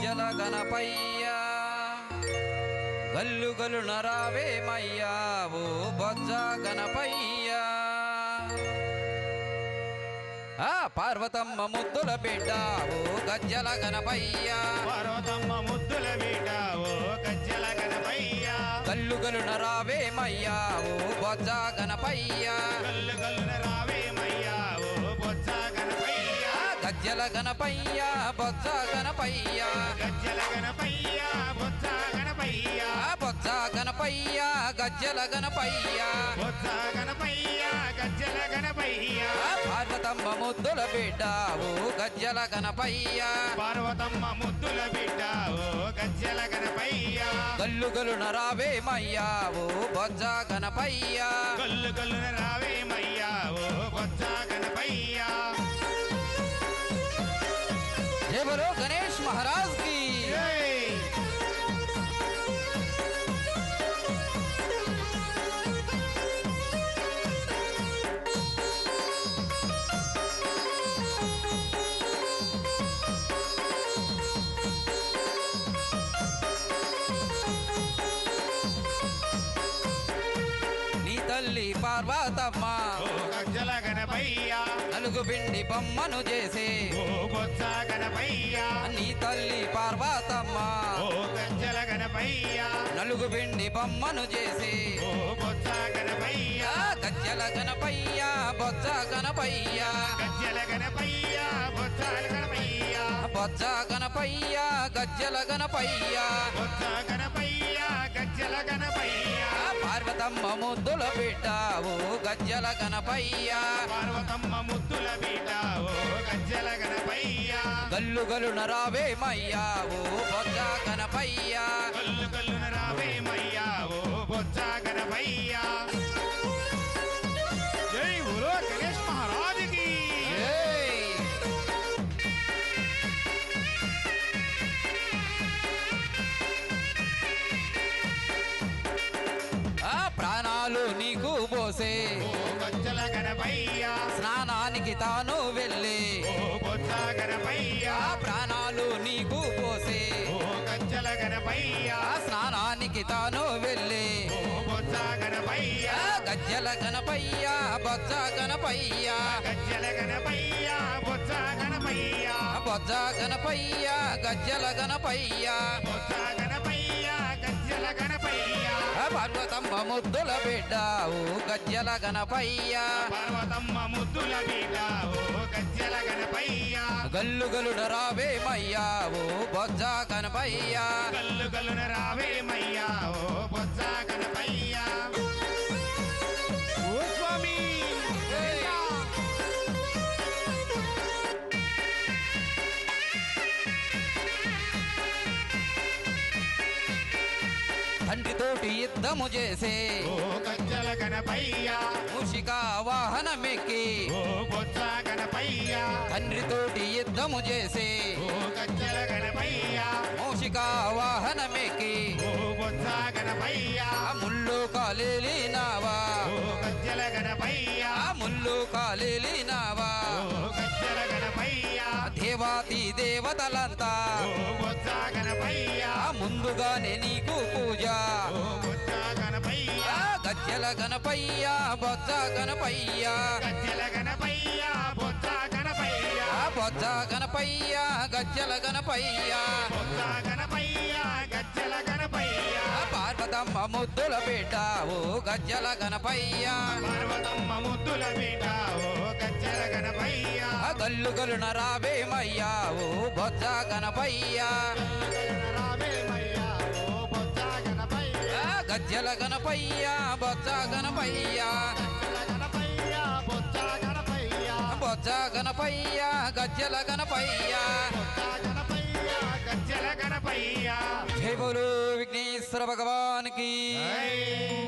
గజ్జల గణపయ్య గల్లు గల్లు నరావేమయ్యా ఓ బొజ్జ గణపయ్య పార్వతమ్మ ముద్దుల బిడ్డ ఓ గజ్జల గణపయ్య పార్వతమ్మ ముద్దుల బిడ్డ ఓ గజ్జల గణపయ్య గల్లు గల్లు నరావేమయ్యా ఓ బొజ్జ గణపయ్య గల్లు గల్లు నరావేమయ్యా ఓ బొజ్జ గణపయ్య గజ్జల గణపయ్య బొజ్జ గణపయ్య గజ్జల గణపయ్య బొజ్జ గణపయ్య బొజ్జ గణపయ్య గజ్జల గణపయ్య బొజ్జ గణపయ్య గజ్జల గణపయ్య పార్వతమ్మ ముద్దుల బిడ్డ ఓ గజ్జల గణపయ్య పార్వతమ్మ ముద్దుల బిడ్డ ఓ గజ్జల గణపయ్య గల్లు గల్లు నరావేమయ్యా ఓ బొజ్జ గణపయ్య గల్లు గల్లు నరావేమయ్యా ఓ బొజ్జ గణపయ్య జై బలో గణేష్ మహారాజ్ కి తల్లి పార్వతమ్మ ఓ గజ్జల గణపయ్య నలుగు పిండి బొమ్మను చేసే ఓ బొజ్జ గణపయ్య నీ తల్లి పార్వతమ్మ ఓ గజ్జల గణపయ్య నలుగు పిండి బొమ్మను చేసే ఓ బొజ్జ గణపయ్య గజ్జల గణపయ్య బొజ్జ గణపయ్య గజ్జల గణపయ్య బొజ్జ గణపయ్య బొజ్జ గణపయ్య గజ్జల గణపయ్య బొజ్జ గణపయ్య గజ్జల గణపయ్య పార్వతమ్మ ముద్దుల బిడ్డ ఓ గజ్జల గణపయ్య పార్వతమ్మ ముద్దుల బిడ్డ ఓ గజ్జల గణపయ్య గల్లు గల్లు నరావేమయ్యా ఓ బొజ్జ గణపయ్య గల్లు గల్లు నరావేమయ్యా ఓ బొజ్జ గణపయ్య జై బోలో గణేష్ మహారాజ్ కి ప్రాణాలు నీకు పోసే ఓ గజ్జల గణపయ్య స్నానానికి తాను వెళ్ళి ఓ బొజ్జ గణపయ్య ప్రాణాలు నీకు పోసే ఓ గజ్జల గణపయ్య స్నానానికి తాను వెళ్ళి ఓ బొజ్జ గణపయ్య గజ్జల గణపయ్య బొజ్జ గణపయ్య గజ్జల గణపయ్య బొజ్జ గణపయ్య బొజ్జ గణపయ్య గజ్జల గణపయ్య బొజ్జ గణపయ్య గజ్జల గణపయ్య పార్వతమ్మ ముద్దుల బిడ్డ ఓ గజ్జల గణపయ్య పార్వతమ్మ ముద్దుల బిడ్డ ఓ గజ్జల గణపయ్య గల్లు గల్లు నరావేమయ్యా ఓ బొజ్జ గణపయ్య గల్లు గల్లు నరావేమయ్యా ఓ బొజ్జ గణపయ్య ఓ స్వామి తండ్రితోటి యుద్ధము చేసే ఓ గజ్జల గణపయ్య మూషిక వాహనమెక్కి ఓ బొజ్జ గణపయ్య తండ్రితోటి యుద్ధము చేసే ఓ గజ్జల గణపయ్య మూషిక వాహనమెక్కి ఓ బొజ్జ గణపయ్య ముళ్ళు కాలేలినావా ఓ గజ్జల గణపయ్య ముళ్ళు కాలేలినావా ఓ గజ్జల గణపయ్య దేవాతి దేవతలంతా ఓ బొజ్జ గణపయ్య ముందుగానే నీకు పూజ ఓ బొజ్జ గణపయ్య గజ్జల గణపయ్య బొజ్జ గణపయ్య గజ్జల గణపయ్య బొజ్జ గణపయ్య బొజ్జ గణపయ్య గజ్జల గణపయ్య బొజ్జ గణపయ్య గజ్జల గణపయ్య పార్వతమ్మ ముద్దుల బిడ్డ ఓ గజ్జల గణపయ్య పార్వతమ్మ ముద్దుల బిడ్డ ఓ గజ్జల గణపయ్య గల్లు గల్లు నరావేమయ్యా ఓ బొజ్జ గణపయ్య రావేమయ్యా ఓ బొజ్జ గణపయ్య గజ్జల గణపయ్య బొజ్జ గణపయ్య గణపయ్య బొజ్జ గణపయ్య బొజ్జ గణపయ్య గజ్జల గణపయ్య బొజ్జ గణపయ్య గజ్జల గణపయ్య జై బోలో విఘ్నేశ్వర భగవాన్ కి జై